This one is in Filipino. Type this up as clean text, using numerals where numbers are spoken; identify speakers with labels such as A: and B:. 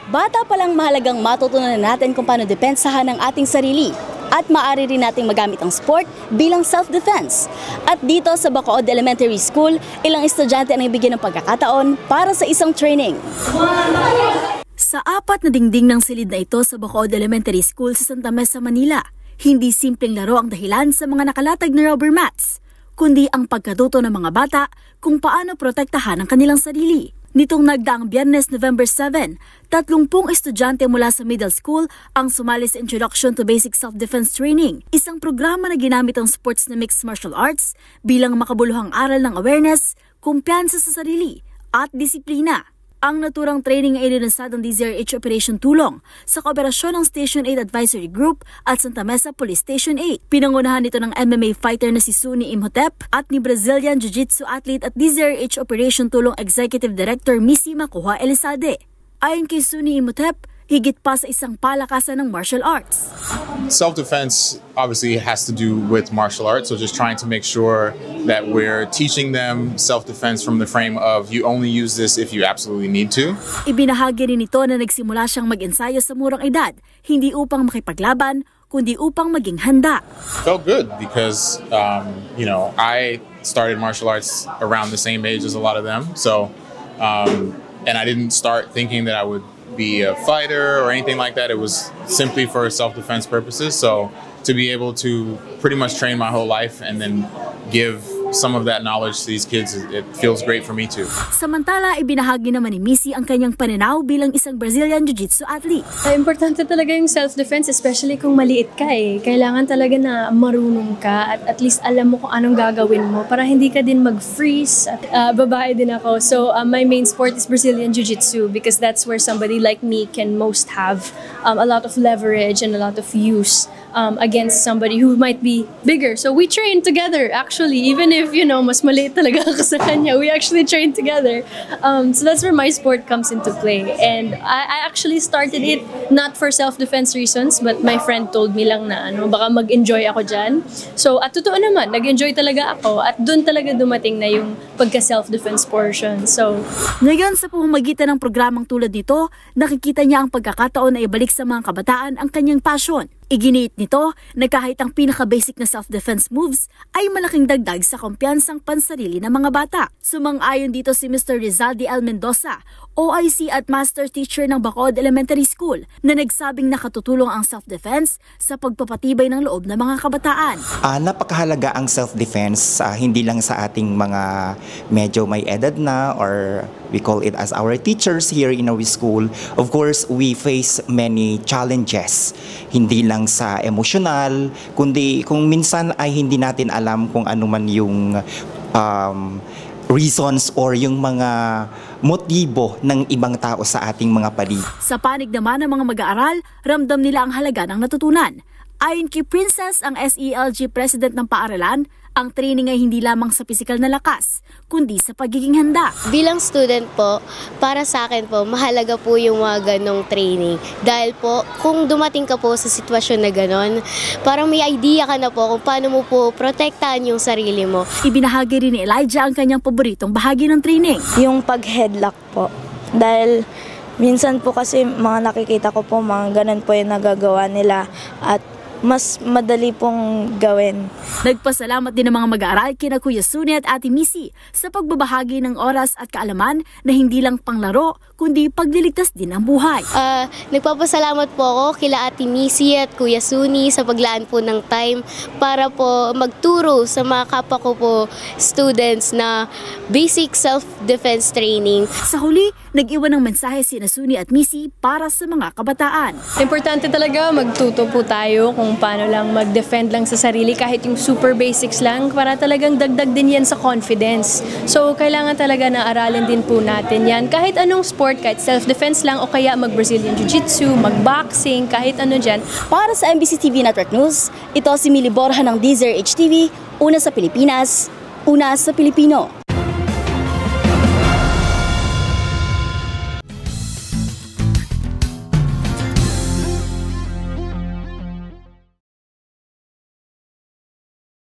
A: Bata pa lang mahalagang matutunan natin kung paano depensahan ang ating sarili at maaari rin nating magamit ang sport bilang self-defense. At dito sa Bacood Elementary School, ilang estudyante ang ibigyan ng pagkakataon para sa isang training. Sa 4 na dingding ng silid na ito sa Bacood Elementary School sa Santa Mesa, Manila, hindi simpleng laro ang dahilan sa mga nakalatag na rubber mats, kundi ang pagkatuto ng mga bata kung paano protektahan ang kanilang sarili. Nitong nagdaang Biyernes, November 7, 30 estudyante mula sa middle school ang sumali sa Introduction to Basic Self-Defense Training, isang programa na ginamit ang sports na mixed martial arts bilang makabuluhang aral ng awareness, kumpiyansa sa sarili at disiplina. Ang naturang training ay ilinunsad ng DZRH Operation Tulong sa kooperasyon ng Station 8 Advisory Group at Santa Mesa Police Station 8. Pinangunahan nito ng MMA fighter na si Suni Imhotep at ni Brazilian Jiu-Jitsu athlete at DZRH Operation Tulong Executive Director Missy Makuha Elizade. Ayon kay Suni Imhotep, higit pa sa isang palakasan ng martial arts.
B: Self-defense obviously has to do with martial arts, so just trying to make sure that we're teaching them self-defense from the frame of you only use this if you absolutely need to.
A: Ibinahagi rin ito na nagsimula siyang mag-ensayo sa murang edad, hindi upang makipaglaban, kundi upang maging handa.
B: Felt good because, I started martial arts around the same age as a lot of them, so, and I didn't start thinking that I would be a fighter or anything like that. It was simply for self-defense purposes. So to be able to pretty much train my whole life and then give some of that knowledge to these kids, it feels great for me too.
A: Samantala, ibinahagi naman ni Missy ang kanyang pananaw bilang isang Brazilian Jiu-Jitsu athlete.
C: Importante talaga yung self-defense, especially kung maliit ka eh. Kailangan talaga na marunong ka at least alam mo kung anong gagawin mo para hindi ka din mag-freeze. Babae din ako. So my main sport is Brazilian Jiu-Jitsu because that's where somebody like me can most have a lot of leverage and a lot of use against somebody who might be bigger. So we train together actually, even if, mas maliit talaga ako sa kanya, we actually train together. So that's where my sport comes into play. And I actually started it not for self-defense reasons, but my friend told me lang na baka mag-enjoy ako dyan. So at totoo naman, nag-enjoy talaga ako at dun talaga dumating na yung pagka-self-defense portion. So
A: ngayon sa pamamagitan ng programang tulad nito, nakikita niya ang pagkakataon na ibalik sa mga kabataan ang kanyang passion. Iginiit nito na kahit ang pinaka-basic na self-defense moves ay malaking dagdag sa kumpiyansang pansarili ng mga bata. Sumang-ayon dito si Mr. Rizaldi L. Mendoza, OIC at Master Teacher ng Bacood Elementary School, na nagsabing nakatutulong ang self-defense sa pagpapatibay ng loob ng mga kabataan.
D: Napakahalaga ang self-defense, hindi lang sa ating mga medyo may edad na, or we call it as our teachers here in our school. Of course, we face many challenges. Hindi lang sa emosyonal, kundi kung minsan ay hindi natin alam kung ano man yung reasons or yung mga motibo ng ibang tao sa ating mga paligid.
A: Sa panig naman ng mga mag-aaral, ramdam nila ang halaga ng natutunan. Ayon kay Princess, ang SELG President ng paaralan, ang training ay hindi lamang sa pisikal na lakas, kundi sa pagiging handa.
E: Bilang student po, para sa akin po, mahalaga po yung mga ganong training. Dahil po, kung dumating ka po sa sitwasyon na ganon, parang may idea ka na po kung paano mo po protektahan yung sarili mo.
A: Ibinahagi rin ni Elijah ang kanyang paboritong bahagi ng training.
F: Yung pag-headlock po. Dahil minsan po kasi mga nakikita ko po, mga ganon po yung nagagawa nila at mas madali pong gawin.
A: Nagpasalamat din ng mga mag-aaral kina Kuya Suni at Ate Missy sa pagbabahagi ng oras at kaalaman na hindi lang panglaro, kundi pagliligtas din ng buhay.
E: Nagpapasalamat po ako kila Ate Missy at Kuya Suni sa paglaan po ng time para po magturo sa mga kapwa ko po students na basic self-defense training.
A: Sa huli, nag-iwan ng mensahe sina Suni at Missy para sa mga kabataan.
C: Importante talaga magtuto po tayo kung paano lang mag-defend lang sa sarili kahit yung super basics lang para talagang dagdag din yan sa confidence. So kailangan talaga na aralin din po natin yan. Kahit anong sport, kahit self-defense lang o kaya mag-Brazilian Jiu-Jitsu, mag-boxing, kahit ano dyan.
A: Para sa MBC TV Network News, ito si Mili Borja ng DZRH TV, una sa Pilipinas, una sa Pilipino.